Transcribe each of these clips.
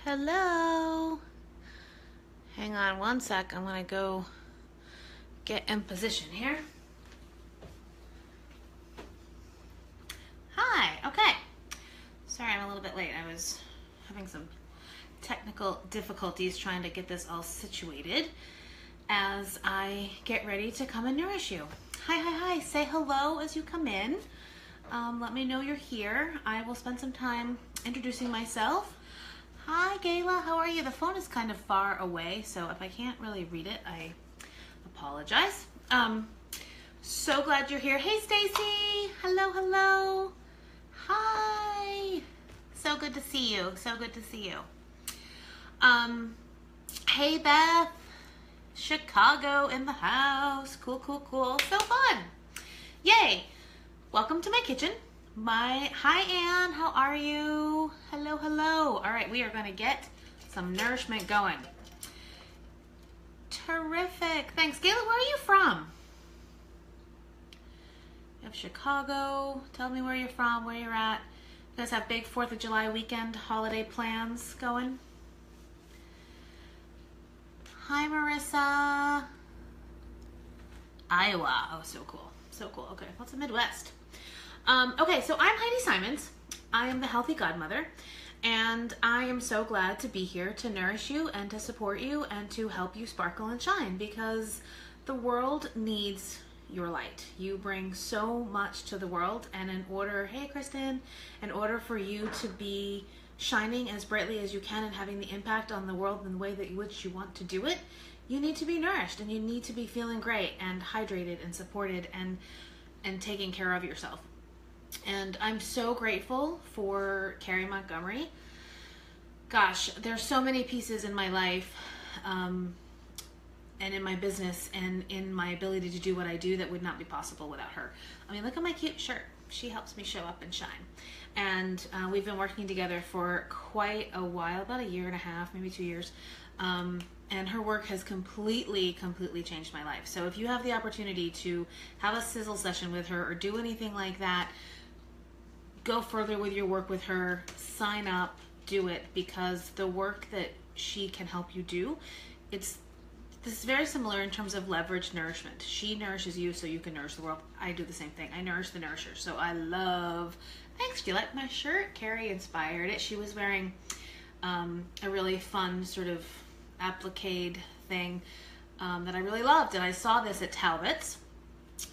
Hello. Hang on one sec. I'm going to go get in position here. Hi. Okay. Sorry, I'm a little bit late. I was having some technical difficulties trying to get this all situated as I get ready to come and nourish you. Hi. Say hello as you come in. Let me know you're here. I will spend some time introducing myself. Hi, Gayla. How are you? The phone is kind of far away, so if I can't really read it, I apologize. So glad you're here. Hey, Stacy. Hello. Hi. So good to see you. Hey, Beth. Chicago in the house. Cool. So fun. Yay. Welcome to my kitchen. Hi, Anne. How are you? Hello. All right, we are going to get some nourishment going. Terrific. Thanks. Gayla, where are you from? You have Chicago. Tell me where you're from, where you're at. You guys have big 4th of July weekend holiday plans going? Hi, Marissa. Iowa. Oh, so cool. Okay, what's the Midwest? Okay, so I'm Heidi Symonds. I am the Healthy Godmother, and I am so glad to be here to nourish you and to support you and to help you sparkle and shine, because the world needs your light. You bring so much to the world, and hey Kristen, in order for you to be shining as brightly as you can and having the impact on the world in the way that which you want to do it, you need to be nourished and you need to be feeling great and hydrated and supported and taking care of yourself. And I'm so grateful for Carrie Montgomery. Gosh, there's so many pieces in my life and in my business and in my ability to do what I do that would not be possible without her. I mean, look at my cute shirt. She helps me show up and shine. And we've been working together for quite a while, about a year and a half, maybe 2 years. And her work has completely changed my life. So if you have the opportunity to have a sizzle session with her or do anything like that, go further with your work with her, sign up, do it, because the work that she can help you do, this is very similar in terms of leverage nourishment. She nourishes you so you can nourish the world. I do the same thing. I nourish the nourishers. So thanks, do you like my shirt? Carrie inspired it. She was wearing a really fun sort of applique thing that I really loved. And I saw this at Talbot's.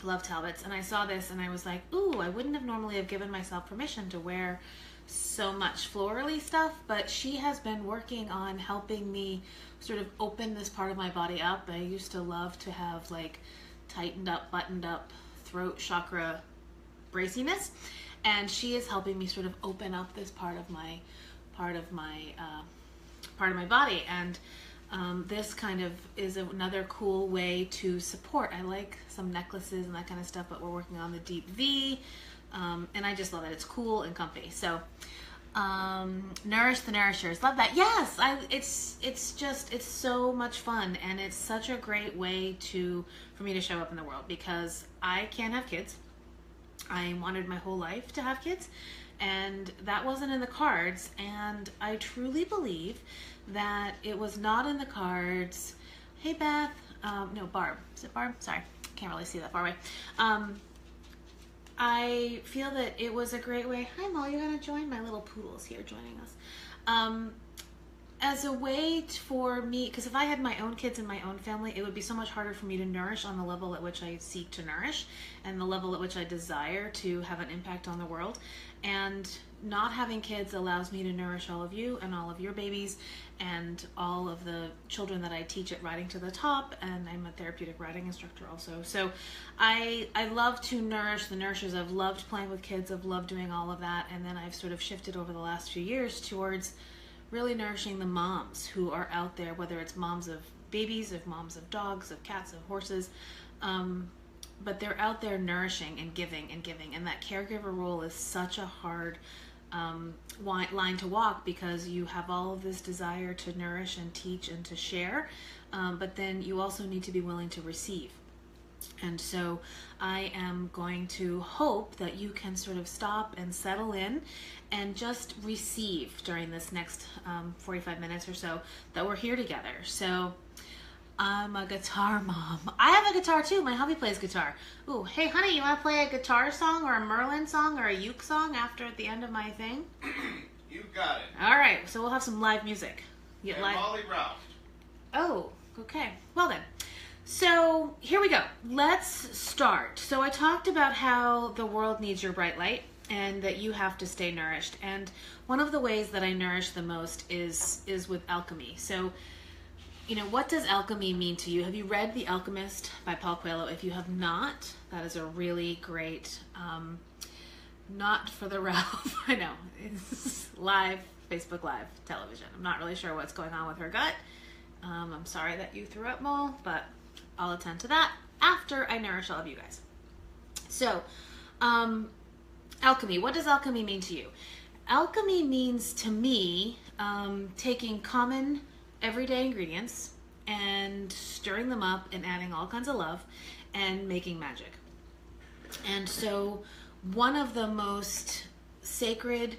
Love Talbot's. And I saw this and I was like, ooh, I wouldn't have normally have given myself permission to wear so much florally stuff, but she has been working on helping me sort of open this part of my body up. I used to love to have like tightened up, buttoned up throat chakra braciness, and she is helping me sort of open up this part of my body. And this kind of is another cool way to support. I like some necklaces and that kind of stuff, but we're working on the deep V, and I just love it. It's cool and comfy. So nourish the nourishers. Love that. Yes, it's so much fun, and it's such a great way for me to show up in the world, because I can't have kids. I wanted my whole life to have kids, and that wasn't in the cards. And I truly believe that it was not in the cards. Hey, Beth. No, Barb. Is it Barb? Sorry. Can't really see that far away. I feel that it was a great way. Hi, Molly. You're going to join? My little poodle's here joining us. As a way for me, because if I had my own kids and my own family, it would be so much harder for me to nourish on the level at which I seek to nourish and the level at which I desire to have an impact on the world. And not having kids allows me to nourish all of you and all of your babies and all of the children that I teach at Riding to the Top, and I'm a therapeutic riding instructor also. So I love to nourish the nourishers. I've loved playing with kids. I've loved doing all of that. And then I've sort of shifted over the last few years towards really nourishing the moms who are out there, whether it's moms of babies, of moms of dogs, of cats, of horses, but they're out there nourishing and giving, and that caregiver role is such a hard line to walk, because you have all of this desire to nourish and teach and to share, but then you also need to be willing to receive. And so I am going to hope that you can sort of stop and settle in and just receive during this next 45 minutes or so that we're here together. So I'm a guitar mom. I have a guitar too. My hubby plays guitar. Ooh, hey honey, you want to play a guitar song or a Merlin song or a uke song after at the end of my thing? You got it. All right, so we'll have some live music. And Molly Ralph. Oh, okay. Well then. So here we go. Let's start. So I talked about how the world needs your bright light and that you have to stay nourished. And one of the ways that I nourish the most is with alchemy. So, you know, what does alchemy mean to you? Have you read The Alchemist by Paulo Coelho? If you have not, that is a really great, not for the Ralph, I know, it's live, Facebook Live television. I'm not really sure what's going on with her gut. I'm sorry that you threw up, Mole, but I'll attend to that after I nourish all of you guys. So, alchemy. What does alchemy mean to you? Alchemy means to me taking common everyday ingredients and stirring them up and adding all kinds of love and making magic. And so one of the most sacred,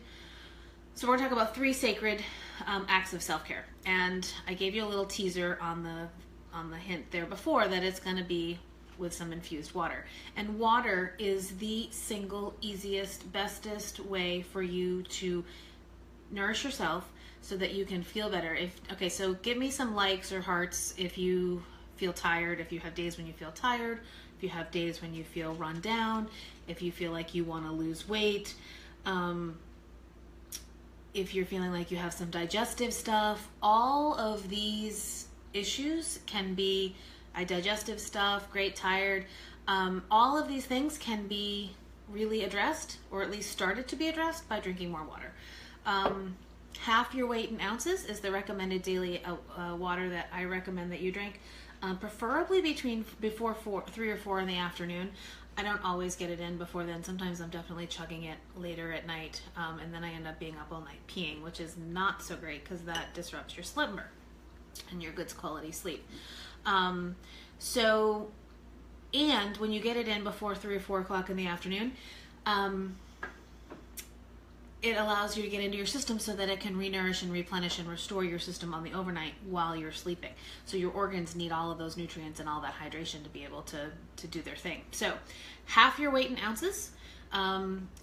so we're going to talk about 3 sacred acts of self-care. And I gave you a little teaser on the hint there before that it's going to be with some infused water. And water is the single easiest, bestest way for you to nourish yourself so that you can feel better. Okay, so give me some likes or hearts if you feel tired, if you have days when you feel tired, if you have days when you feel run down, if you feel like you want to lose weight, if you're feeling like you have some digestive stuff. All of these issues can be digestive stuff, great tired. All of these things can be really addressed, or at least started to be addressed, by drinking more water. Half your weight in ounces is the recommended daily water that I recommend that you drink, preferably before 3 or 4 in the afternoon. I don't always get it in before then. Sometimes I'm definitely chugging it later at night, and then I end up being up all night peeing, which is not so great because that disrupts your slumber and your good quality sleep. And when you get it in before 3 or 4 o'clock in the afternoon, it allows you to get into your system so that it can renourish and replenish and restore your system on the overnight while you're sleeping. So your organs need all of those nutrients and all that hydration to be able to do their thing. So half your weight in ounces.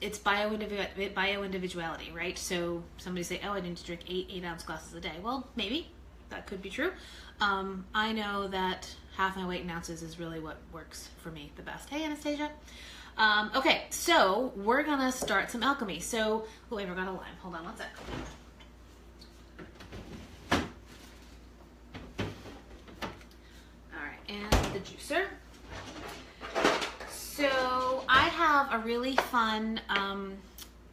It's bio-individuality, right? So somebody say, oh, I need to drink 8 ounce glasses a day. Well, maybe that could be true. I know that half my weight in ounces is really what works for me the best. Hey, Anastasia. Okay, so we're gonna start some alchemy. So, oh, I forgot a lime. Hold on one sec. All right, and the juicer. So I have a really fun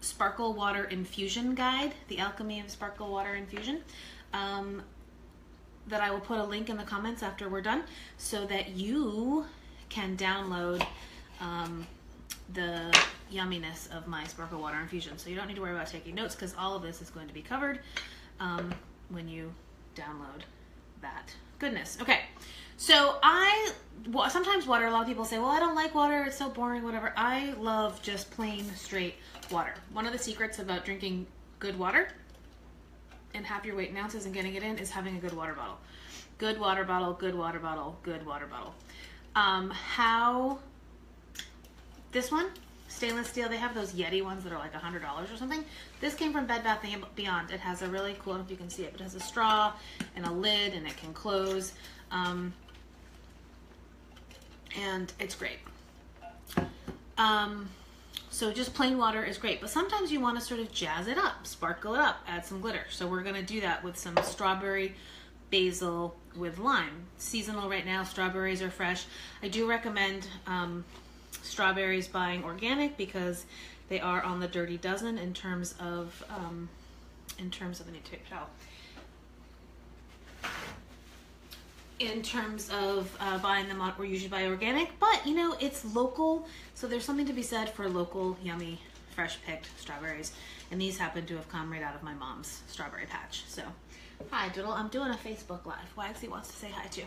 sparkle water infusion guide, the alchemy of sparkle water infusion, that I will put a link in the comments after we're done so that you can download the yumminess of my sparkle water infusion. So you don't need to worry about taking notes because all of this is going to be covered when you download that goodness. Okay, so sometimes water, a lot of people say, well, I don't like water, it's so boring, whatever. I love just plain straight water. One of the secrets about drinking good water and half your weight in ounces and getting it in is having a good water bottle. Good water bottle, good water bottle, good water bottle. This one, stainless steel, they have those Yeti ones that are like $100 or something. This came from Bed Bath & Beyond. It has a really cool, I don't know if you can see it, but it has a straw and a lid and it can close. And it's great. So just plain water is great, but sometimes you want to sort of jazz it up, sparkle it up, add some glitter. So we're going to do that with some strawberry basil with lime. Seasonal right now, strawberries are fresh. I do recommend strawberries buying organic because they are on the dirty dozen in terms of I need to take a towel. In terms of buying them on, or usually buy organic, but you know, it's local, so there's something to be said for local, yummy, fresh picked strawberries. And these happen to have come right out of my mom's strawberry patch. So, hi Doodle, I'm doing a Facebook Live. Wagsy wants to say hi too.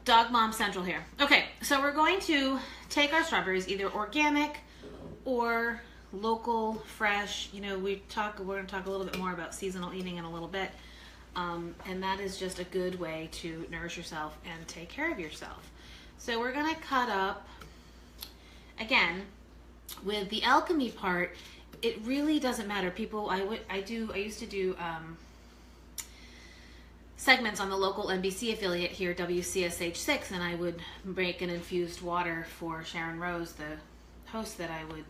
Dog Mom Central here. Okay, so we're going to take our strawberries, either organic or local, fresh. You know, we're going to talk a little bit more about seasonal eating in a little bit. And that is just a good way to nourish yourself and take care of yourself. So we're going to cut up, again, with the alchemy part, it really doesn't matter. People, I used to do segments on the local NBC affiliate here, WCSH6, and I would make an infused water for Sharon Rose, the host that I would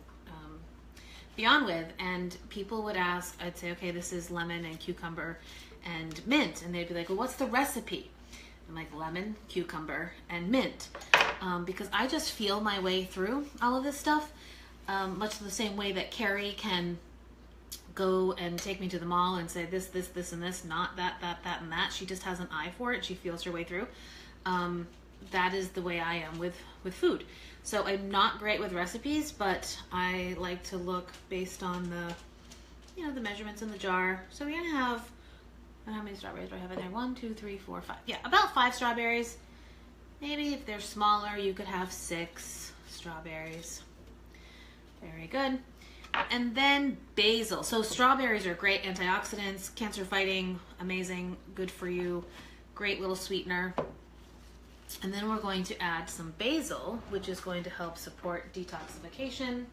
be on with, and people would ask, I'd say, okay, this is lemon and cucumber and mint, and they'd be like, well, what's the recipe? I'm like, lemon, cucumber, and mint, because I just feel my way through all of this stuff, much the same way that Carrie can go and take me to the mall and say this, and this, not that, and that. She just has an eye for it. She feels her way through. That is the way I am with food. So I'm not great with recipes, but I like to look based on the measurements in the jar. So we're gonna have, how many strawberries do I have in there? 1, 2, 3, 4, 5. Yeah, about 5 strawberries. Maybe if they're smaller, you could have 6 strawberries. Very good. And then basil. So strawberries are great antioxidants, cancer fighting, amazing, good for you, great little sweetener. And then we're going to add some basil, which is going to help support detoxification.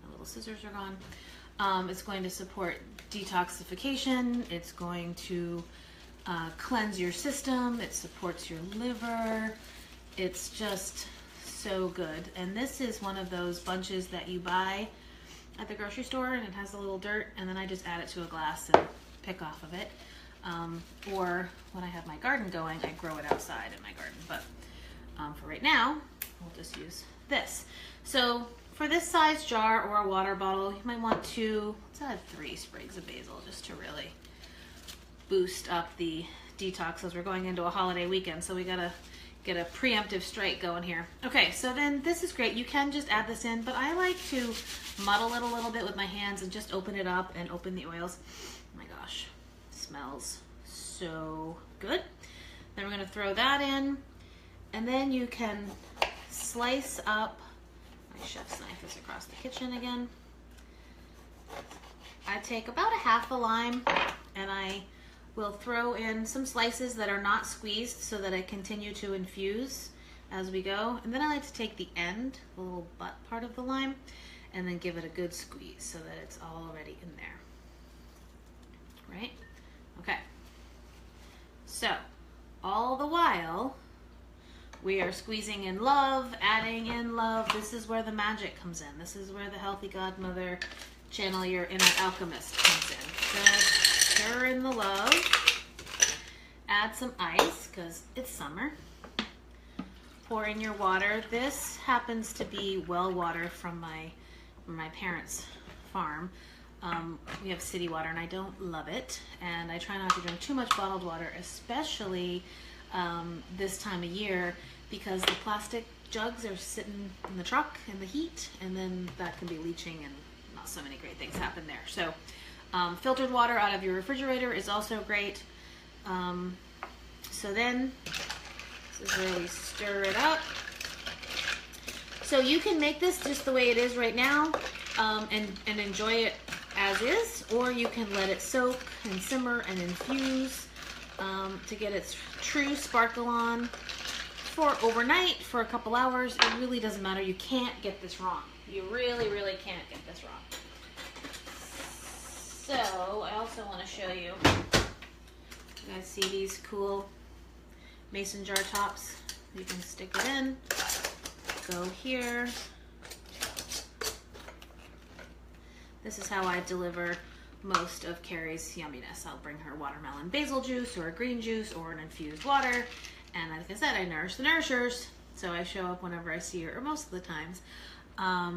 My little scissors are gone. It's going to support detoxification. It's going to cleanse your system. It supports your liver. It's just so good. And this is one of those bunches that you buy at the grocery store, and it has a little dirt, and then I just add it to a glass and pick off of it. Or when I have my garden going, I grow it outside in my garden. But for right now, we'll just use this. So for this size jar or a water bottle, you might want to, let's add 3 sprigs of basil just to really boost up the detox as we're going into a holiday weekend. So we gotta get a preemptive strike going here. Okay, so then this is great. You can just add this in, but I like to muddle it a little bit with my hands and just open it up and open the oils. Oh my gosh, smells so good. Then we're gonna throw that in, and then you can slice up, my chef's knife is across the kitchen again. I take about a half a lime, and I will throw in some slices that are not squeezed so that I continue to infuse as we go. And then I like to take the end, the little butt part of the lime, and then give it a good squeeze so that it's all already in there. Right? Okay. So, all the while, we are squeezing in love, adding in love. This is where the magic comes in. This is where the Healthy Godmother, channel your inner alchemist, comes in. Just stir in the love. Add some ice, because it's summer. Pour in your water. This happens to be well water from my parents' farm. We have city water, and I don't love it. And I try not to drink too much bottled water, especially this time of year, because the plastic jugs are sitting in the truck in the heat, and then that can be leaching, and not so many great things happen there. So filtered water out of your refrigerator is also great. So then, this is where we stir it up. So you can make this just the way it is right now, and enjoy it as is, or you can let it soak and simmer and infuse to get its true sparkle on for overnight, for a couple hours. It really doesn't matter. You can't get this wrong. You really, really can't get this wrong. So I also want to show you, you guys see these cool mason jar tops? You can stick it in, go here. This is how I deliver most of Carrie's yumminess. I'll bring her watermelon basil juice or a green juice or an infused water. And like I said, I nourish the nourishers. So I show up whenever I see her, or most of the times. I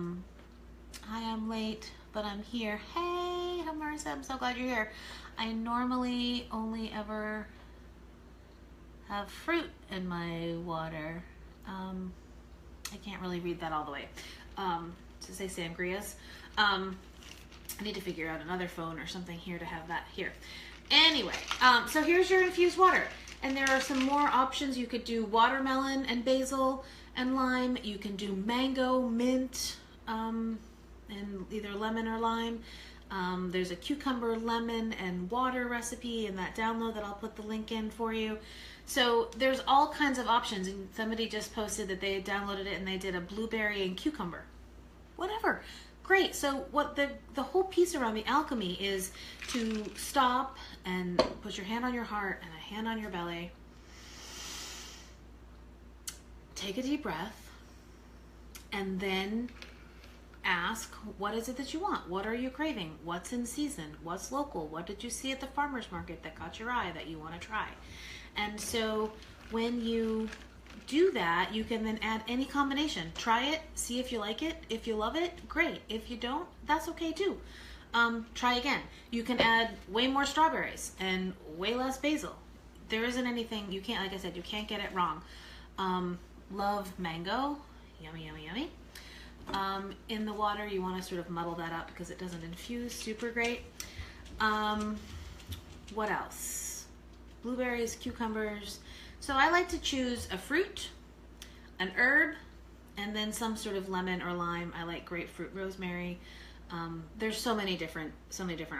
am late, but I'm here. Hey, Marissa, I'm so glad you're here. I normally only ever have fruit in my water. I can't really read that all the way. To say sangrias. I need to figure out another phone or something here to have that here. Anyway, so here's your infused water. And there are some more options. You could do watermelon and basil and lime. You can do mango, mint, and either lemon or lime. There's a cucumber, lemon, and water recipe in that download that I'll put the link in for you. So there's all kinds of options. And somebody just posted that they had downloaded it and they did a blueberry and cucumber. Whatever. Great. So what the whole piece around the alchemy is to stop and put your hand on your heart and a hand on your belly. Take a deep breath and then ask, what is it that you want? What are you craving? What's in season? What's local? What did you see at the farmer's market that caught your eye that you want to try? And so when you do that, you can then add any combination. Try it, see if you like it. If you love it, great. If you don't, that's okay too. Try again. You can add way more strawberries and way less basil. There isn't anything, you can't, like I said, you can't get it wrong. Love mango, yummy, yummy, yummy. In the water, you want to sort of muddle that up because it doesn't infuse super great. What else? Blueberries, cucumbers. So I like to choose a fruit, an herb, and then some sort of lemon or lime. I like grapefruit, rosemary. There's so many different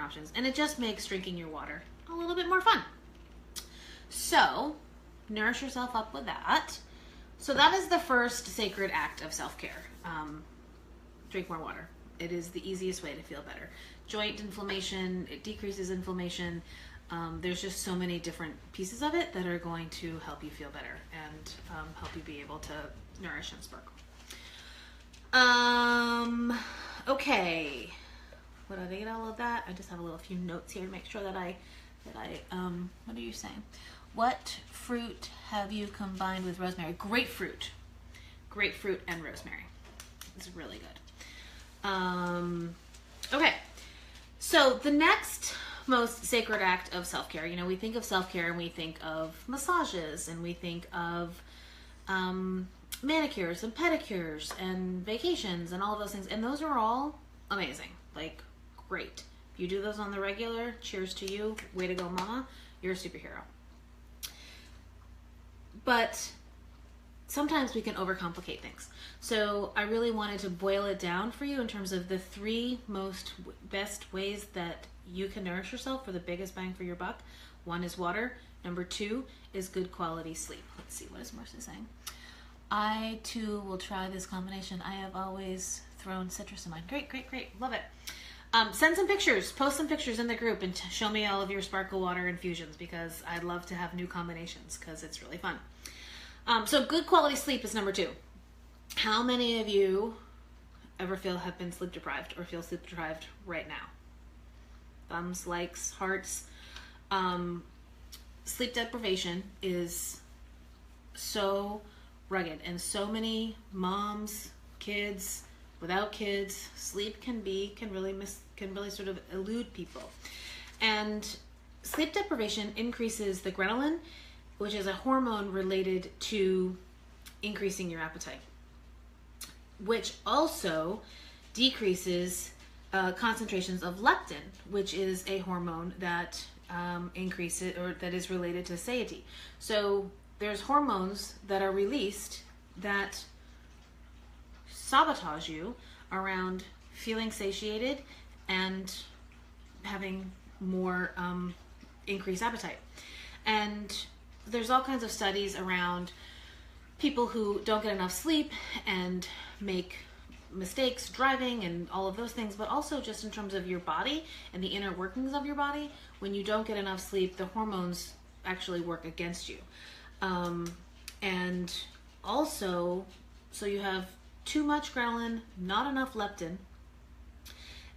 options, and it just makes drinking your water a little bit more fun. So nourish yourself up with that. So that is the first sacred act of self-care. Drink more water. It is the easiest way to feel better. Joint inflammation, it decreases inflammation. There's just so many different pieces of it that are going to help you feel better and help you be able to nourish and sparkle. Okay. What did I get all of that? I just have a little few notes here to make sure that I what are you saying? What fruit have you combined with rosemary? Grapefruit. Grapefruit and rosemary. It's really good. Okay. So the next most sacred act of self-care, we think of self-care and we think of massages and we think of manicures and pedicures and vacations and all of those things. And those are all amazing. Like, great. If you do those on the regular, cheers to you. Way to go, mama. You're a superhero. But sometimes we can overcomplicate things. So I really wanted to boil it down for you in terms of the three best ways that you can nourish yourself for the biggest bang for your buck. One is water. Number two is good quality sleep. Let's see, what is Marcia saying? I too will try this combination. I have always thrown citrus in mine. Great, great, great. Love it. Send some pictures. Post some pictures in the group and show me all of your sparkle water infusions because I'd love to have new combinations because it's really fun. So good quality sleep is number two. How many of you ever have been sleep deprived or feel sleep deprived right now? Thumbs, likes, hearts. Sleep deprivation is so rugged, and so many moms, kids, without kids, sleep can really sort of elude people. And sleep deprivation increases the ghrelin, which is a hormone related to increasing your appetite, which also decreases concentrations of leptin, which is a hormone that increases or that is related to satiety. So there's hormones that are released that sabotage you around feeling satiated and having more increased appetite. And there's all kinds of studies around people who don't get enough sleep and make mistakes driving and all of those things, but also just in terms of your body and the inner workings of your body. When you don't get enough sleep, the hormones actually work against you. And also, so you have too much ghrelin, not enough leptin,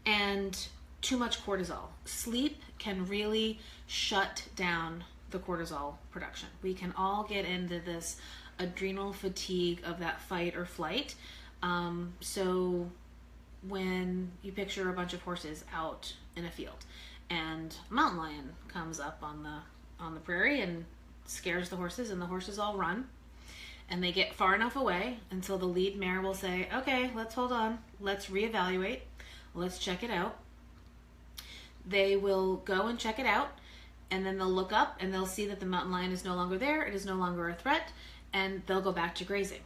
and too much cortisol. Sleep can really shut down the cortisol production. We can all get into this adrenal fatigue of that fight or flight. So when you picture a bunch of horses out in a field and a mountain lion comes up on the prairie and scares the horses, and the horses all run, and they get far enough away until the lead mare will say, okay, let's hold on, let's reevaluate, let's check it out. They will go and check it out, and then they'll look up and they'll see that the mountain lion is no longer there. It is no longer a threat, and they'll go back to grazing.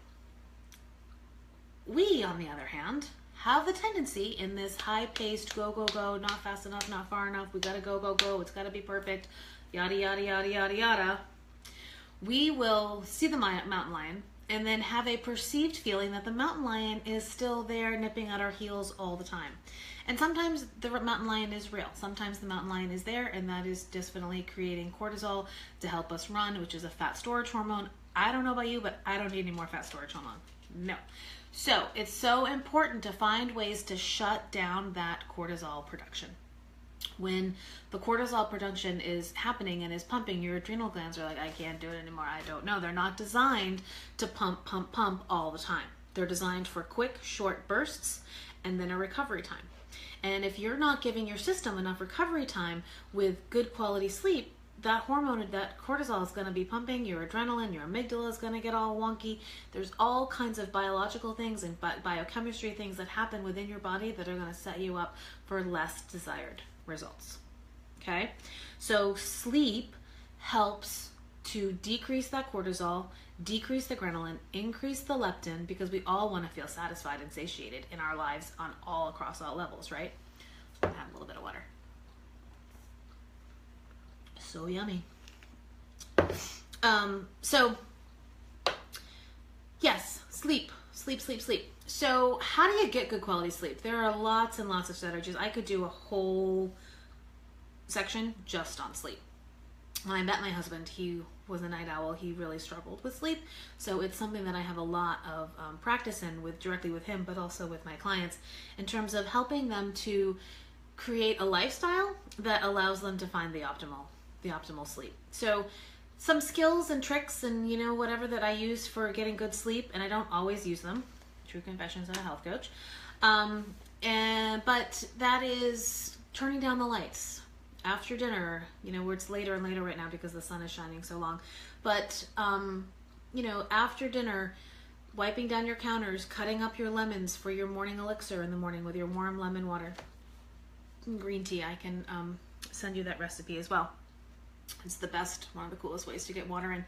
We, on the other hand, have the tendency in this high-paced go, go, go, not fast enough, not far enough, we gotta go, go, go, it's gotta be perfect, yada, yada, yada, yada, yada. We will see the mountain lion and then have a perceived feeling that the mountain lion is still there nipping at our heels all the time. And sometimes the mountain lion is real. Sometimes the mountain lion is there, and that is definitely creating cortisol to help us run, which is a fat storage hormone. I don't know about you, but I don't need any more fat storage hormone. No. So it's so important to find ways to shut down that cortisol production. When the cortisol production is happening and is pumping, your adrenal glands are like, I can't do it anymore. I don't know. They're not designed to pump, pump, pump all the time. They're designed for quick, short bursts and then a recovery time. And if you're not giving your system enough recovery time with good quality sleep, that hormone, that cortisol is going to be pumping, your adrenaline, your amygdala is going to get all wonky. There's all kinds of biological things and biochemistry things that happen within your body that are going to set you up for less desired results. Okay? So sleep helps to decrease that cortisol, decrease the adrenaline, increase the leptin, because we all want to feel satisfied and satiated in our lives on all across all levels, right? So I'm going to have a little bit of water. So yummy. So yes, sleep. So how do you get good quality sleep? There are lots and lots of strategies. I could do a whole section just on sleep. When I met my husband, he was a night owl. He really struggled with sleep. So it's something that I have a lot of practice in directly with him, but also with my clients in terms of helping them to create a lifestyle that allows them to find the optimal sleep. So some skills and tricks and whatever that I use for getting good sleep, and I don't always use them. True confessions of a health coach. But that is turning down the lights after dinner, where it's later and later right now because the sun is shining so long. But after dinner, wiping down your counters, cutting up your lemons for your morning elixir in the morning with your warm lemon water. And green tea, I can send you that recipe as well. It's the best, one of the coolest ways to get water in.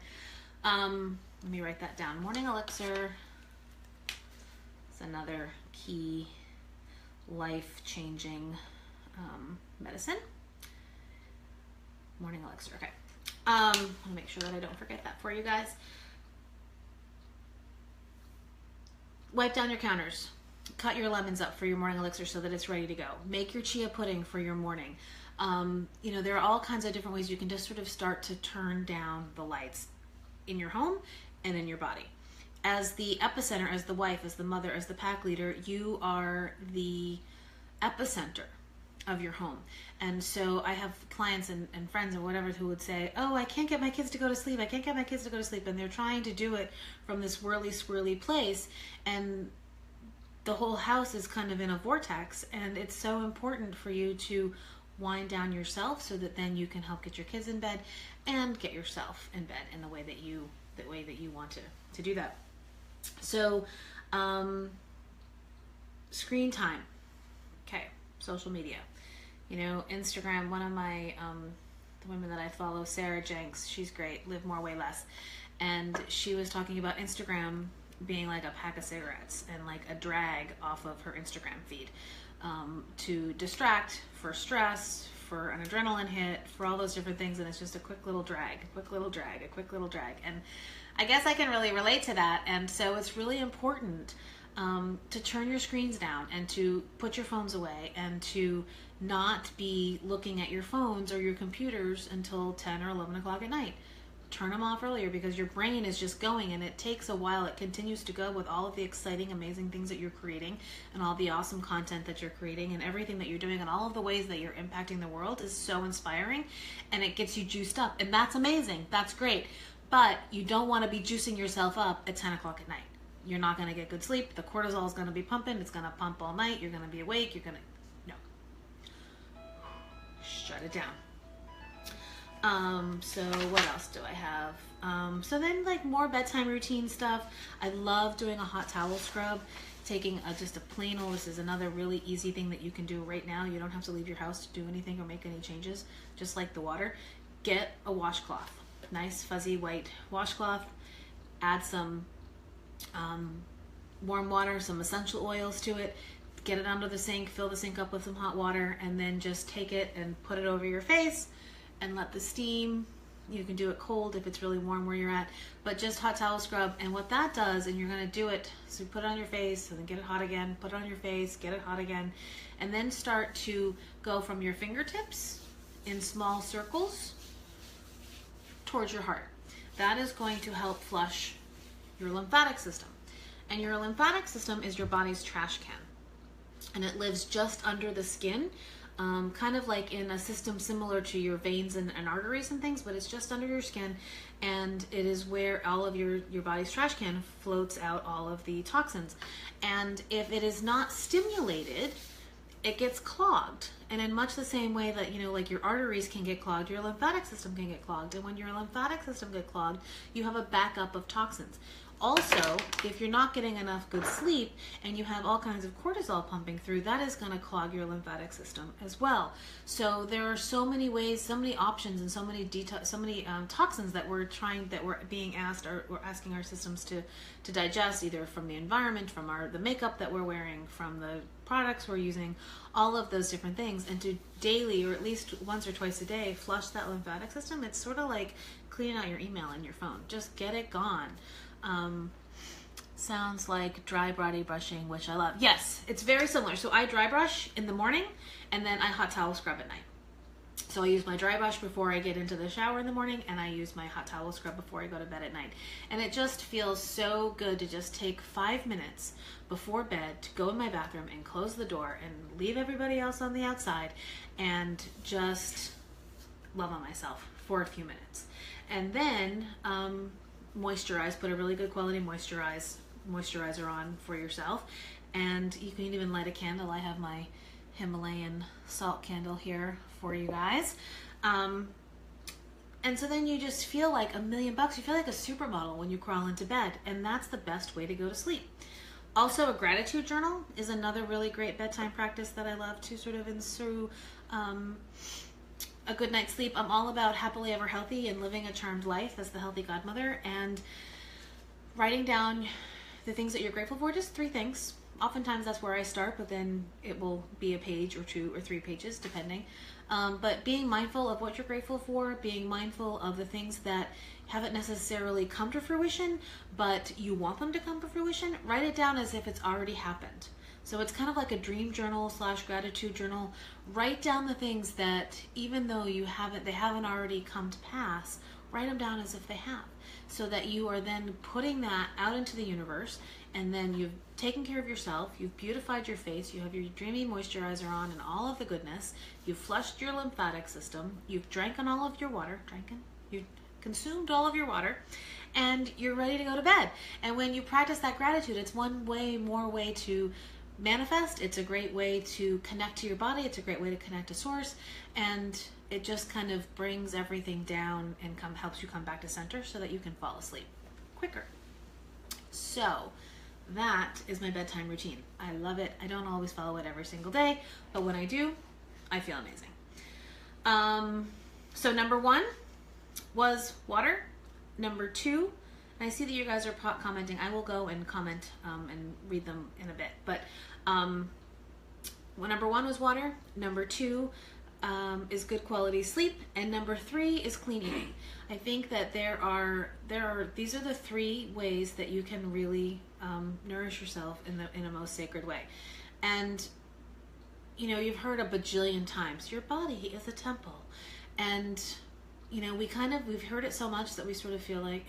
Let me write that down. Morning elixir is another key life-changing medicine. Morning elixir, okay. I'll make sure that I don't forget that for you guys. Wipe down your counters. Cut your lemons up for your morning elixir so that it's ready to go. Make your chia pudding for your morning. There are all kinds of different ways you can just sort of start to turn down the lights in your home and in your body. As the epicenter, as the wife, as the mother, as the pack leader, you are the epicenter of your home. And so I have clients and friends and whatever who would say, oh, I can't get my kids to go to sleep. I can't get my kids to go to sleep. And they're trying to do it from this whirly, swirly place. And the whole house is kind of in a vortex. And it's so important for you to wind down yourself so that then you can help get your kids in bed and get yourself in bed in the way that you want to do that. So screen time. Okay, social media. Instagram, one of my the women that I follow, Sarah Jenks, she's great, Live More Way Less, and she was talking about Instagram being like a pack of cigarettes and like a drag off of her Instagram feed. To distract, for stress, for an adrenaline hit, for all those different things, and it's just a quick little drag. And I guess I can really relate to that, and so it's really important to turn your screens down and to put your phones away and to not be looking at your phones or your computers until 10 or 11 o'clock at night. Turn them off earlier because your brain is just going, and it takes a while. It continues to go with all of the exciting, amazing things that you're creating and all the awesome content that you're creating and everything that you're doing and all of the ways that you're impacting the world is so inspiring, and it gets you juiced up, and that's amazing. That's great. But you don't want to be juicing yourself up at 10 o'clock at night. You're not going to get good sleep. The cortisol is going to be pumping. It's going to pump all night. You're going to be awake. No. Shut it down. So what else do I have? So then like more bedtime routine stuff. I love doing a hot towel scrub, taking just a plain old, this is another really easy thing that you can do right now. You don't have to leave your house to do anything or make any changes, just like the water. get a washcloth, nice fuzzy white washcloth, add some warm water, some essential oils to it, get it under the sink, fill the sink up with some hot water, and then just take it and put it over your face and let the steam. You can do it cold if it's really warm where you're at, but just hot towel scrub. And what that does, and you're going to do it, so you put it on your face and then get it hot again, put it on your face, get it hot again, and then start to go from your fingertips in small circles towards your heart. That is going to help flush your lymphatic system. And your lymphatic system is your body's trash can. And it lives just under the skin, kind of like in a system similar to your veins and arteries and things, but it's just under your skin, and it is where all of your body's trash can floats out all of the toxins. And if it is not stimulated, it gets clogged. And in much the same way that, like your arteries can get clogged, your lymphatic system can get clogged. And when your lymphatic system gets clogged, you have a backup of toxins. Also, if you're not getting enough good sleep and you have all kinds of cortisol pumping through, that is going to clog your lymphatic system as well. So there are so many ways, so many options, and so many toxins that we're being asked, or we're asking our systems to digest, either from the environment, from the makeup that we're wearing, from the products we're using, all of those different things, and to daily, or at least once or twice a day, flush that lymphatic system. It's sort of like cleaning out your email and your phone. Just get it gone. Sounds like dry body brushing, which I love. Yes, it's very similar. So I dry brush in the morning, and then I hot towel scrub at night. So I use my dry brush before I get into the shower in the morning, and I use my hot towel scrub before I go to bed at night. And it just feels so good to just take 5 minutes before bed to go in my bathroom and close the door and leave everybody else on the outside and just love on myself for a few minutes. And then moisturize, put a really good quality moisturizer on for yourself. And you can even light a candle. I have my Himalayan salt candle here for you guys. And so then you just feel like $1,000,000. You feel like a supermodel when you crawl into bed, and that's the best way to go to sleep. Also, a gratitude journal is another really great bedtime practice that I love to sort of ensue a good night's sleep. I'm all about happily ever healthy and living a charmed life as the healthy godmother, and writing down the things that you're grateful for, just 3 things. Oftentimes that's where I start, but then it will be a page or 2 or 3 pages depending. But being mindful of what you're grateful for, being mindful of the things that haven't necessarily come to fruition, but you want them to come to fruition, write it down as if it's already happened. So it's kind of like a dream journal / gratitude journal. Write down the things that, even though they haven't already come to pass, write them down as if they have, so that you are then putting that out into the universe, and then you've taken care of yourself, you've beautified your face, you have your dreamy moisturizer on and all of the goodness, you've flushed your lymphatic system, you've drank all of your water, you've consumed all of your water, and you're ready to go to bed. And when you practice that gratitude, it's one more way to manifest. It's a great way to connect to your body. It's a great way to connect to source, and it just kind of brings everything down and helps you come back to center so that you can fall asleep quicker. So that is my bedtime routine. I love it. I don't always follow it every single day, but when I do, I feel amazing. So number 1 was water. Number 2, and I see that you guys are commenting. I will go and comment and read them in a bit. But number 1 was water. Number 2 is good quality sleep, and number 3 is clean eating. I think that these are the 3 ways that you can really nourish yourself in a most sacred way. And you've heard a bajillion times, your body is a temple, and we've heard it so much that we sort of feel like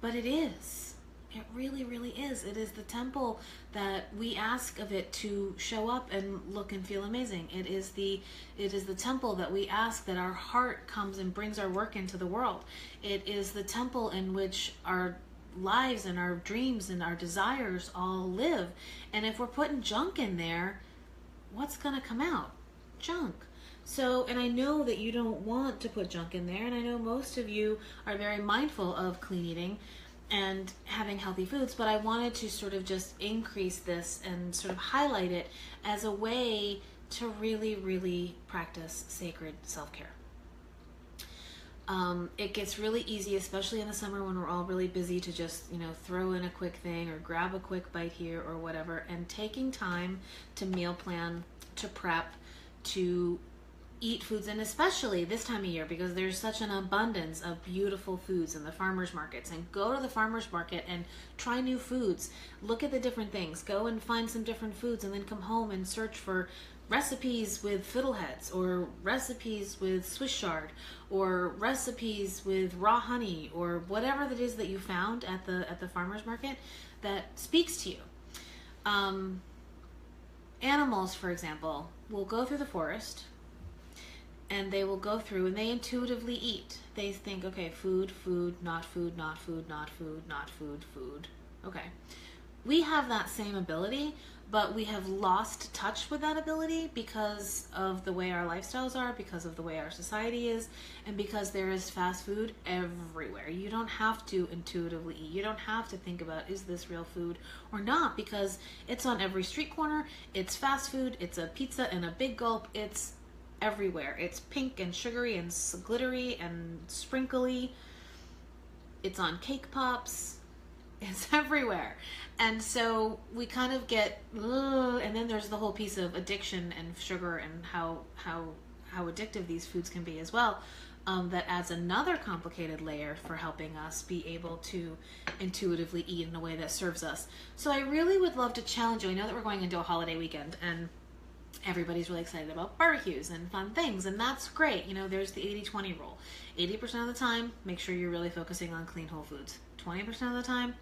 but it is. It really, really is. It is the temple that we ask of it to show up and look and feel amazing. It is the temple that we ask that our heart comes and brings our work into the world. It is the temple in which our lives and our dreams and our desires all live. And if we're putting junk in there, what's going to come out? Junk. So, and I know that you don't want to put junk in there, and I know most of you are very mindful of clean eating and having healthy foods, but I wanted to sort of just increase this and sort of highlight it as a way to really, really practice sacred self-care. It gets really easy, especially in the summer when we're all really busy, to just, throw in a quick thing or grab a quick bite here or whatever. And taking time to meal plan, to prep, to eat foods, and especially this time of year because there's such an abundance of beautiful foods in the farmers markets. And go to the farmers market and try new foods. Look at the different things. Go and find some different foods, and then come home and search for recipes with fiddleheads, or recipes with Swiss chard, or recipes with raw honey, or whatever it is that you found at the farmers market that speaks to you. Animals, for example, will go through the forest, and they will go through and they intuitively eat. They think, okay, food, food, not food, not food, not food, not food, food. Okay. We have that same ability, but we have lost touch with that ability because of the way our lifestyles are, because of the way our society is, and because there is fast food everywhere. You don't have to intuitively eat. You don't have to think about, is this real food or not? Because it's on every street corner. It's fast food. It's a pizza and a big gulp. It's everywhere. It's pink and sugary and glittery and sprinkly. It's on cake pops. It's everywhere. And so we kind of get, and then there's the whole piece of addiction and sugar and how addictive these foods can be as well. That adds another complicated layer for helping us be able to intuitively eat in a way that serves us. So I really would love to challenge you. I know that we're going into a holiday weekend, and everybody's really excited about barbecues and fun things, and that's great. There's the 80-20 rule. 80% of the time, make sure you're really focusing on clean whole foods. 20% of the time,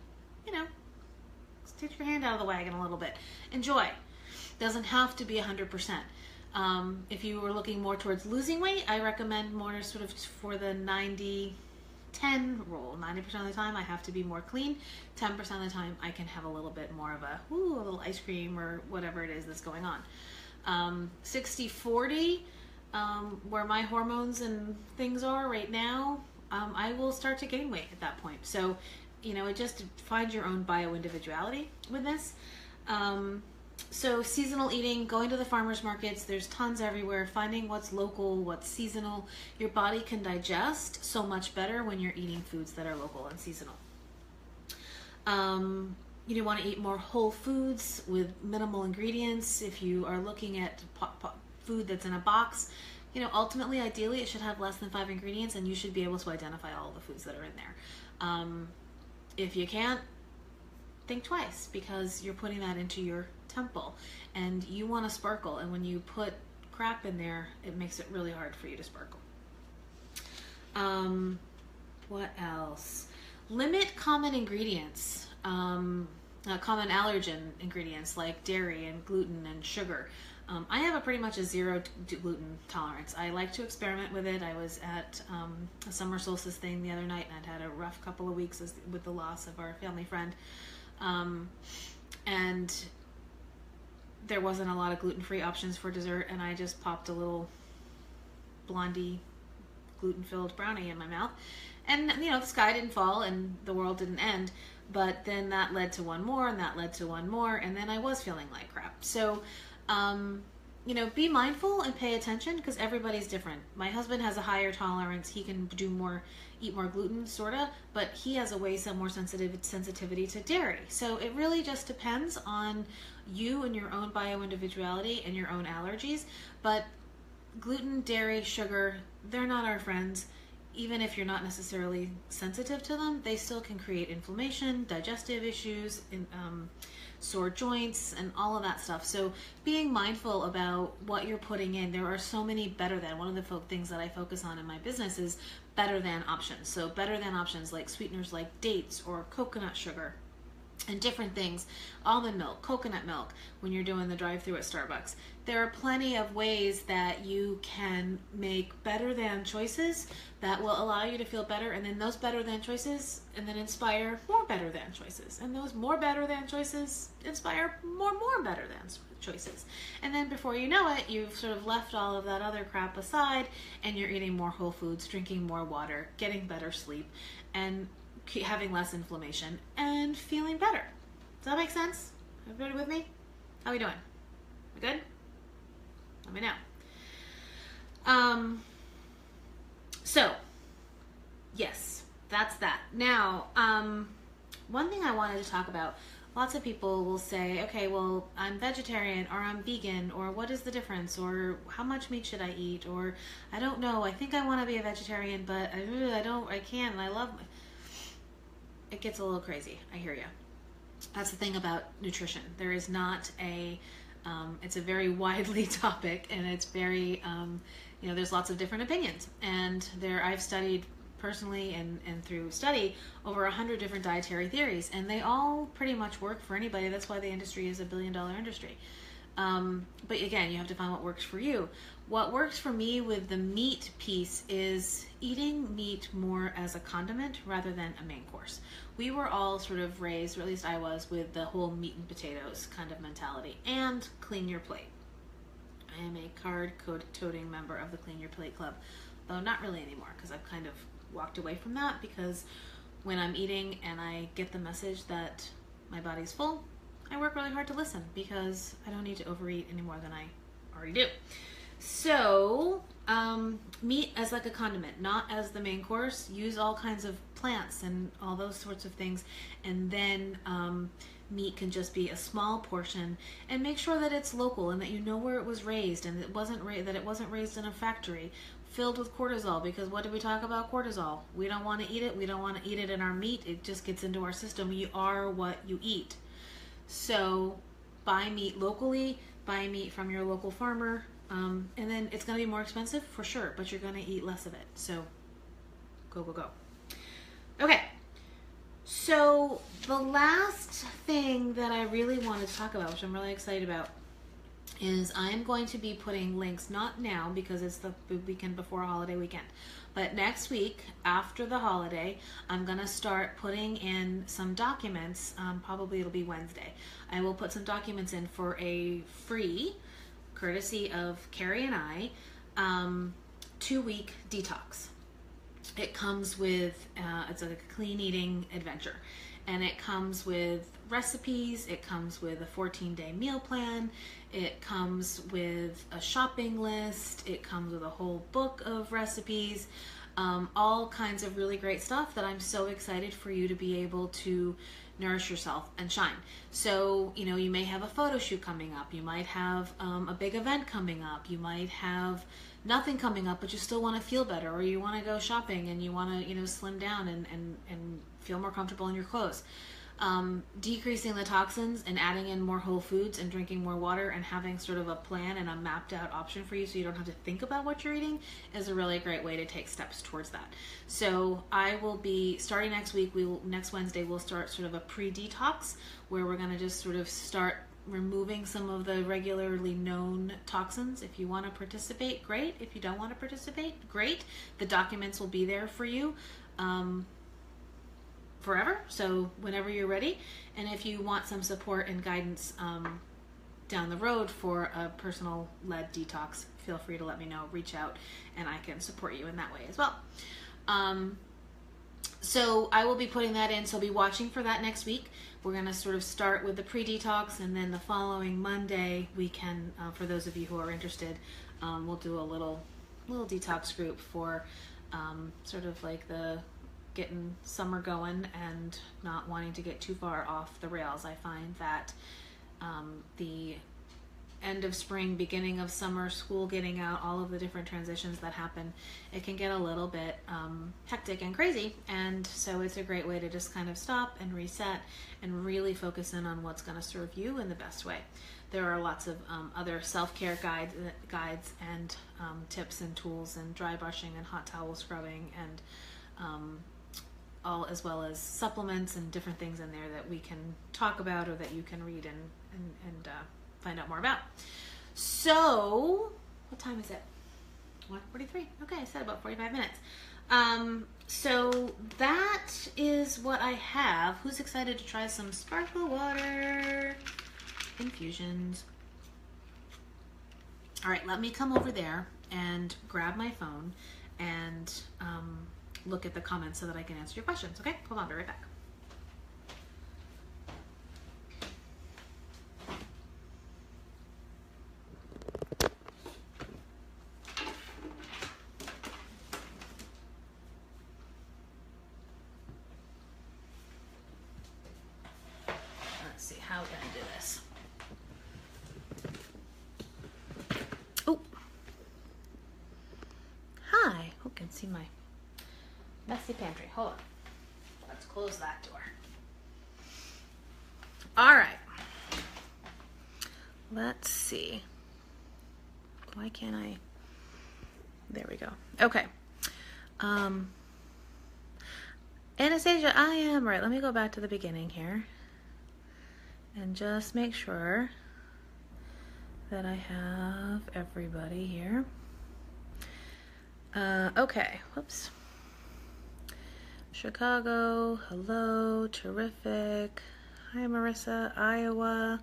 stick your hand out of the wagon a little bit. Enjoy. Doesn't have to be 100%. If you were looking more towards losing weight, I recommend more sort of for the 90-10 rule. 90% of the time, I have to be more clean. 10% of the time, I can have a little bit more of a little ice cream or whatever it is that's going on. 60-40, where my hormones and things are right now, I will start to gain weight at that point. So, it just find your own bio-individuality with this. So seasonal eating, going to the farmers markets, there's tons everywhere, finding what's local, what's seasonal. Your body can digest so much better when you're eating foods that are local and seasonal. You want to eat more whole foods with minimal ingredients. If you are looking at food that's in a box, ultimately, ideally, it should have less than 5 ingredients, and you should be able to identify all the foods that are in there. If you can't, think twice, because you're putting that into your temple, and you want to sparkle, and when you put crap in there, it makes it really hard for you to sparkle. What else? Limit common ingredients, common allergen ingredients like dairy and gluten and sugar. I have pretty much a zero gluten tolerance. I like to experiment with it. I was at a summer solstice thing the other night, and I'd had a rough couple of weeks with the loss of our family friend. And there wasn't a lot of gluten-free options for dessert, and I just popped a little blondie gluten-filled brownie in my mouth. And, the sky didn't fall and the world didn't end, but then that led to one more, and that led to one more, and then I was feeling like crap. So, be mindful and pay attention, because everybody's different. My husband has a higher tolerance. He can eat more gluten, sorta, but he has a way some more sensitivity to dairy. So it really just depends on you and your own bio-individuality and your own allergies. But gluten, dairy, sugar, they're not our friends. Even if you're not necessarily sensitive to them, they still can create inflammation, digestive issues, sore joints, and all of that stuff. So being mindful about what you're putting in. There are so many better than. One of the things that I focus on in my business is better than options. So better than options like sweeteners like dates or coconut sugar and different things. Almond milk, coconut milk, when you're doing the drive-thru at Starbucks. There are plenty of ways that you can make better than choices that will allow you to feel better, and then those better than choices and then inspire more better than choices, and those more better than choices inspire more better than choices. And then before you know it, you've sort of left all of that other crap aside, and you're eating more whole foods, drinking more water, getting better sleep, and having less inflammation and feeling better. Does that make sense? Everybody with me? How we doing? We good? Let me know. So that's that. Now, one thing I wanted to talk about, lots of people will say, okay, well, I'm vegetarian or I'm vegan, or what is the difference, or how much meat should I eat, or I don't know, I think I want to be a vegetarian, but I can't, and I love it gets a little crazy. I hear you. That's the thing about nutrition. There is not a, it's a very widely topic, and it's very, there's lots of different opinions. And I've studied personally and through study over 100 different dietary theories, and they all pretty much work for anybody. That's why the industry is $1 billion industry. But again, you have to find what works for you. What works for me with the meat piece is eating meat more as a condiment rather than a main course. We were all sort of raised, or at least I was, with the whole meat and potatoes kind of mentality, and clean your plate. I am a card-toting member of the Clean Your Plate Club, though not really anymore, because I've kind of walked away from that, because when I'm eating and I get the message that my body's full, I work really hard to listen, because I don't need to overeat any more than I already do. So, meat as like a condiment, not as the main course. Use all kinds of plants and all those sorts of things, and then meat can just be a small portion, and make sure that it's local and that you know where it was raised, and it wasn't raised in a factory filled with cortisol, because what did we talk about cortisol? We don't want to eat it. We don't want to eat it in our meat. It just gets into our system. You are what you eat. So buy meat locally, buy meat from your local farmer, and then it's going to be more expensive for sure, but you're going to eat less of it. So go. Okay. So the last thing that I really wanted to talk about, which I'm really excited about, is I'm going to be putting links, not now because it's the weekend before a holiday weekend, but next week after the holiday, I'm going to start putting in some documents. Probably it'll be Wednesday. I will put some documents in for a free, courtesy of Carrie and I, 2-week detox. It comes with, it's like a clean eating adventure. And it comes with recipes, it comes with a 14-day meal plan, it comes with a shopping list, it comes with a whole book of recipes, all kinds of really great stuff that I'm so excited for you to be able to nourish yourself and shine. So, you may have a photo shoot coming up, you might have a big event coming up, you might have nothing coming up, but you still want to feel better, or you want to go shopping and you want to, slim down and feel more comfortable in your clothes. Decreasing the toxins and adding in more whole foods and drinking more water and having sort of a plan and a mapped out option for you so you don't have to think about what you're eating is a really great way to take steps towards that. So I will be starting next week. Next Wednesday we'll start sort of a pre-detox where we're going to just sort of start removing some of the regularly known toxins. If you want to participate, great. If you don't want to participate, great. The documents will be there for you forever, so whenever you're ready. And if you want some support and guidance down the road for a personal led detox, feel free to let me know, reach out, and I can support you in that way as well. So I will be putting that in, so be watching for that next week. We're going to sort of start with the pre-detox, and then the following Monday we can, for those of you who are interested, we'll do a little detox group for sort of like the getting summer going and not wanting to get too far off the rails. I find that the end of spring, beginning of summer, school getting out, all of the different transitions that happen, it can get a little bit hectic and crazy. And so it's a great way to just kind of stop and reset and really focus in on what's going to serve you in the best way. There are lots of other self-care guides and tips and tools and dry brushing and hot towel scrubbing and all, as well as supplements and different things in there that we can talk about or that you can read and find out more about. So, what time is it? 1:43. Okay, I said about 45 minutes. So that is what I have. Who's excited to try some sparkle water infusions? All right, let me come over there and grab my phone and look at the comments so that I can answer your questions. Okay, hold on, be right back. can see my messy pantry. Hold on. Let's close that door. All right. Let's see. Why can't I? There we go. Okay. Anastasia, I am right. Let me go back to the beginning here and just make sure that I have everybody here. Okay. Whoops. Chicago. Hello. Terrific. Hi, Marissa. Iowa.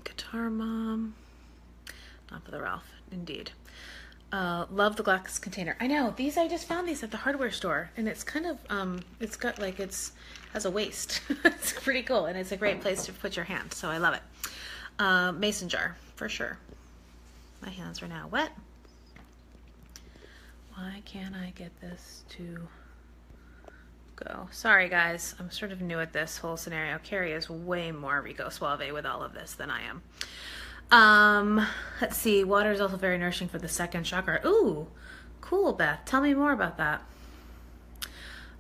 Guitar Mom. Not for the Ralph, indeed. Love the glass container. I know, these, I just found these at the hardware store, and it's kind of, it's got like, has a waist. It's pretty cool, and it's a great place to put your hand, so I love it. Mason jar, for sure. My hands are now wet. Why can't I get this to go? Sorry guys, I'm sort of new at this whole scenario. Carrie is way more Rico Suave with all of this than I am. Let's see, water is also very nourishing for the second chakra. Ooh, cool, Beth. Tell me more about that.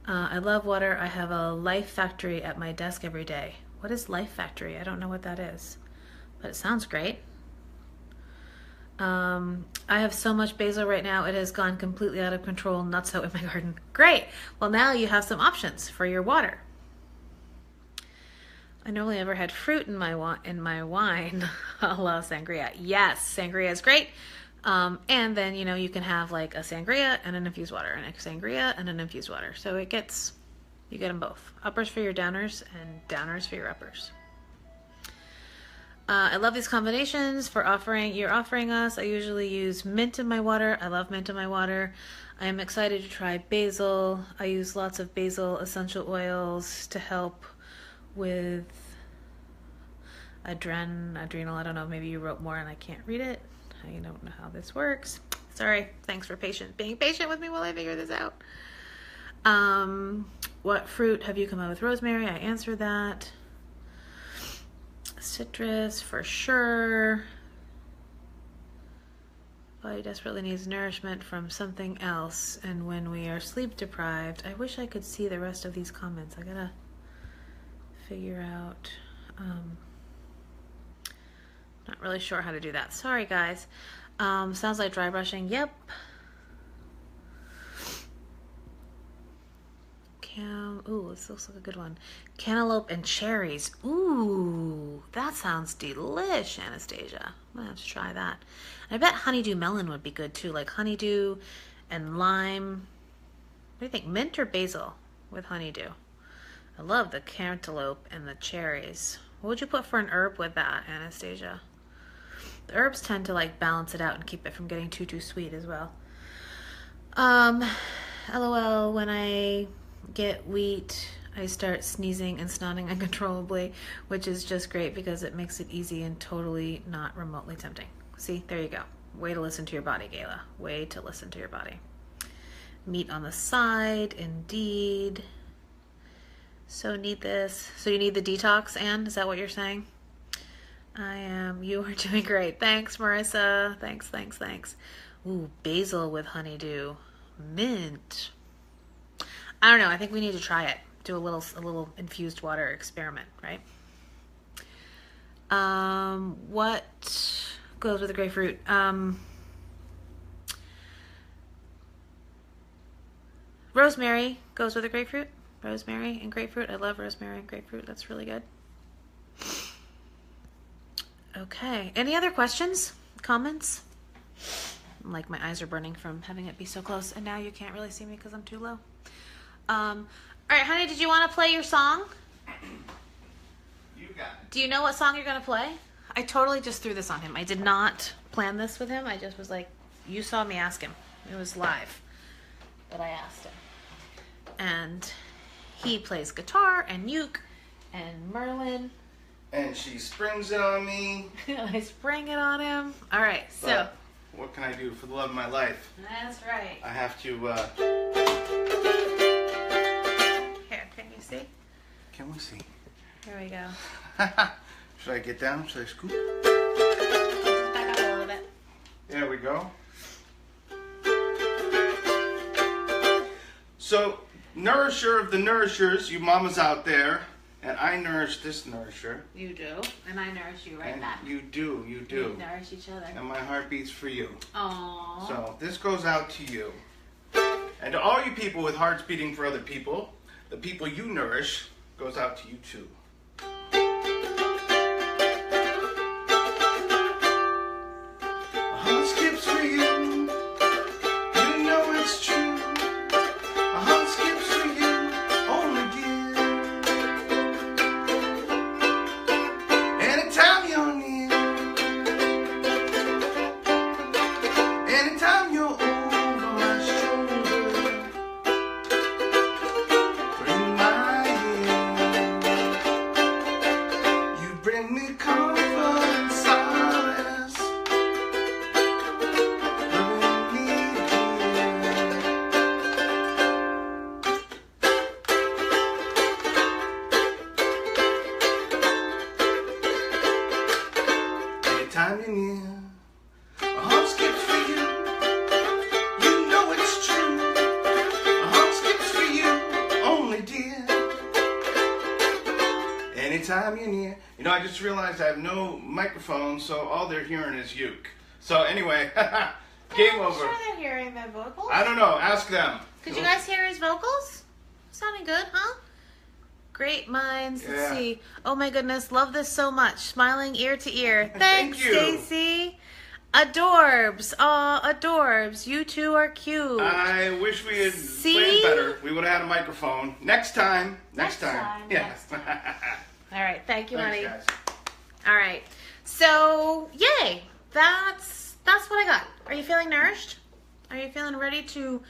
I love water. I have a Life Factory at my desk every day. What is Life Factory? I don't know what that is, but it sounds great. I have so much basil right now, it has gone completely out of control, not so in my garden. Great. Well, now you have some options for your water. I normally never had fruit in my wine. A la sangria. Yes, sangria is great. And then, you know, you can have like a sangria and an infused water, and a sangria and an infused water. So you get them both. Uppers for your downers and downers for your uppers. I love these combinations you're offering us. I usually use mint in my water. I love mint in my water. I am excited to try basil. I use lots of basil essential oils to help with adrenal. I don't know, maybe you wrote more and I can't read it. I don't know how this works. Sorry. Thanks for being patient with me while I figure this out. What fruit have you come up with? Rosemary, I answered that. Citrus for sure. Body desperately needs nourishment from something else, and when we are sleep deprived, I wish I could see the rest of these comments. I gotta figure out. Not really sure how to do that. Sorry guys. Sounds like dry brushing. Yep. Ooh, this looks like a good one. Cantaloupe and cherries. Ooh, that sounds delish, Anastasia. I'm gonna have to try that. I bet honeydew melon would be good too, like honeydew and lime. What do you think, mint or basil with honeydew? I love the cantaloupe and the cherries. What would you put for an herb with that, Anastasia? The herbs tend to like balance it out and keep it from getting too sweet as well. LOL, when I get wheat, I start sneezing and snotting uncontrollably, which is just great because it makes it easy and totally not remotely tempting. See, there you go. Way to listen to your body, Gayla. Way to listen to your body. Meat on the side, indeed. So need this. So you need the detox, Anne? Is that what you're saying? I am. You are doing great. Thanks, Marissa. Thanks. Ooh, basil with honeydew. Mint. I don't know. I think we need to try it. Do a little infused water experiment, right? What goes with the grapefruit? Rosemary goes with the grapefruit. Rosemary and grapefruit. I love rosemary and grapefruit. That's really good. Okay. Any other questions? Comments? Like my eyes are burning from having it be so close, and now you can't really see me because I'm too low. All right, honey, did you want to play your song? You got it. Do you know what song you're going to play? I totally just threw this on him. I did not plan this with him. I just was like, you saw me ask him. It was live that I asked him. And he plays guitar and uke and Merlin. And she springs it on me. I sprang it on him. All right, so. But what can I do for the love of my life? That's right. I have to, Here, can you see? Can we see? Here we go. Should I get down? Should I scoop? There we go. So, nourisher of the nourishers, you mamas out there, and I nourish this nourisher. You do, and I nourish you right And back. you do. We nourish each other. And my heart beats for you. Aww. So, this goes out to you. And to all you people with hearts beating for other people, the people you nourish goes out to you too. My heart skips for you. You know it's true. My heart skips for you, only dear. Anytime you're near, anytime you're over my shoulder, bring my ear. You bring me comfort and solace. Bring me dear. Anytime you're near, my heart skips for you. You know it's true. My heart skips for you, only dear. Anytime you're near. You know, I just realized I have no microphone, so all they're hearing is uke. So anyway, game I'm over. sure they're hearing my vocals. I don't know. Ask them. Could you guys hear his vocals? Sounding good, huh? Great minds. Yeah. Let's see. Oh my goodness, love this so much. Smiling ear to ear. Thank Thanks, you. Stacy. Adorbs. Aw, adorbs. You two are cute. I wish we had See? played better. We would have had a microphone. Next time. Next time, Yeah. next All right. Thank you, Thanks, honey. guys. All right. So, yay. That's what I got. Are you feeling nourished? Are you feeling ready to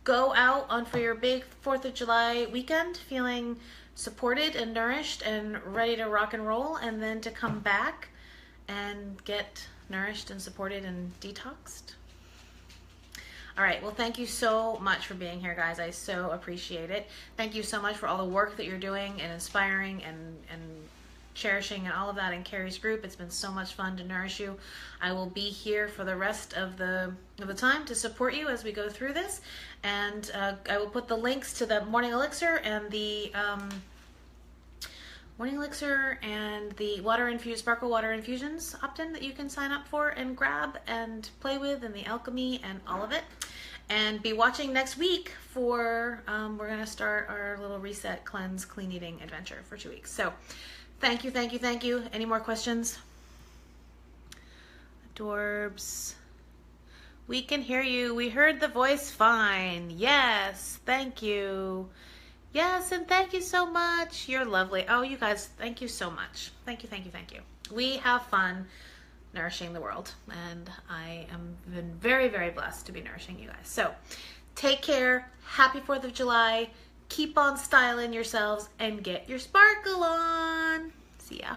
go out on for your big 4th of July weekend? Feeling supported and nourished and ready to rock and roll, and then to come back and get nourished and supported and detoxed? All right. Well, thank you so much for being here, guys. I so appreciate it. Thank you so much for all the work that you're doing and inspiring and cherishing and all of that in Carrie's group. It's been so much fun to nourish you. I will be here for the rest of the time to support you as we go through this. And I will put the links to the Morning Elixir and the Sparkle Water Infusions opt-in that you can sign up for and grab and play with, and the alchemy and all of it. And be watching next week for, we're going to start our little reset, cleanse, clean eating adventure for 2 weeks. So thank you, thank you, thank you. Any more questions? Adorbs. We can hear you. We heard the voice fine. Yes, thank you. Yes, and thank you so much. You're lovely. Oh, you guys, thank you so much. Thank you, thank you, thank you. We have fun nourishing the world, and I am been very, very blessed to be nourishing you guys. So take care. Happy 4th of July. Keep on styling yourselves and get your sparkle on. See ya.